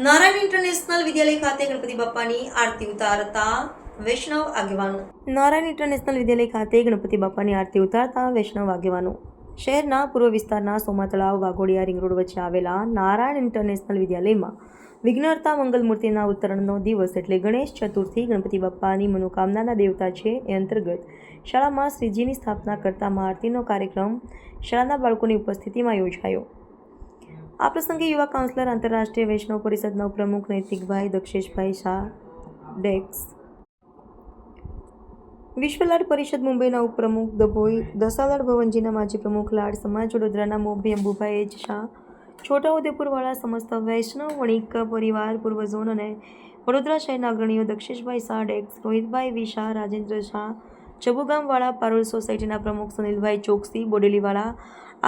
Narayan international વિદ્યાલય ખાતે ગણપતિ બાપ્પાની આરતી ઉતારતા વૈષ્ણવ આગેવાનો. Narayan international વિદ્યાલય ખાતે ગણપતિ બાપ્પાની આરતી ઉતારતા વૈષ્ણવ આગેવાનો. શહેરના પૂર્વ વિસ્તારના સોમા તળાવ વાઘોડિયા રિંગ રોડ વચ્ચે આવેલા નારાયણ ઇન્ટરનેશનલ વિદ્યાલયમાં વિઘ્નહર્તા મંગલ મૂર્તિના ઉત્તરાયણનો દિવસ એટલે ગણેશ ચતુર્થી ગણપતિ બાપ્પાની મનોકામનાના દેવતા છે એ અંતર્ગત શાળામાં શ્રીજીની સ્થાપના કરતા મહાઆરતીનો કાર્યક્રમ શાળાના બાળકોની ઉપસ્થિતિમાં યોજાયો. આ પ્રસંગે યુવા કાઉન્સિલર આંતરરાષ્ટ્રીય વૈષ્ણવ પરિષદના ઉપપ્રમુખ નૈતિકભાઈ દક્ષેશભાઈ શાહ ડેક્સ, વિશ્વલાડ પરિષદ મુંબઈના ઉપપ્રમુખ દભોઈ, દસાલાડ ભવનજીના માજી પ્રમુખ, લાડ સમાજ વડોદરાના મોભી અંબુભાઈ એચ શાહ, છોટાઉદેપુરવાળા સમસ્ત વૈષ્ણવ વણિક પરિવાર પૂર્વ ઝોન અને વડોદરા શહેરના અગ્રણીઓ દક્ષેશભાઈ શાહ ડેક્સ, રોહિતભાઈ વી શાહ, રાજેન્દ્ર શાહ, ચબુગામવાળા પારોલ સોસાયટીના પ્રમુખ સુનિલભાઈ ચોકસી, બોડેલીવાળા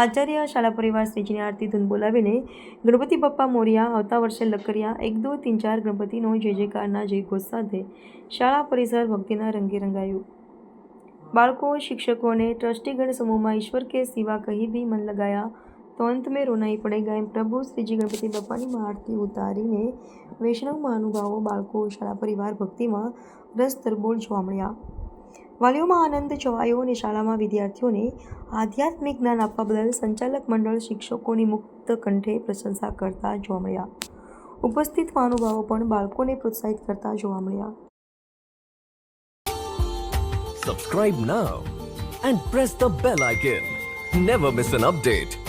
આચાર્ય શાળા પરિવાર શ્રીજીની આરતી ધૂન બોલાવીને ગણપતિ બપ્પા મોરિયા, આવતા વર્ષે લકરિયા 1 2 3 4 ગણપતિનો જય જયકારના જયઘોષ સાથે શાળા પરિસર ભક્તિના રંગે રંગાયું. બાળકો, શિક્ષકો અને ટ્રસ્ટીગણ સમૂહમાં ઈશ્વર કે સિવા કહી भी मन लगाया तो अंत में रोना ही पड़ेगा એમ પ્રભુ શ્રીજી ગણપતિ બાપ્પાની આરતી ઉતારીને વૈષ્ણવ મહાનુભાવો, બાળકો, શાળા પરિવાર ભક્તિમાં રસ તરબોળ જોવા મળ્યા. વાલીઓમાં આનંદ છવાયો અને શાળામાં વિદ્યાર્થીઓને આધ્યાત્મિક જ્ઞાન આપવા બદલ સંચાલક મંડળ શિક્ષકોની મુક્ત કંઠે પ્રશંસા કરતા જોવા મળ્યા. ઉપસ્થિત મહાનુભાવો પણ બાળકોને પ્રોત્સાહિત કરતા જોવા મળ્યા. Subscribe now and press the bell icon. Never miss an update.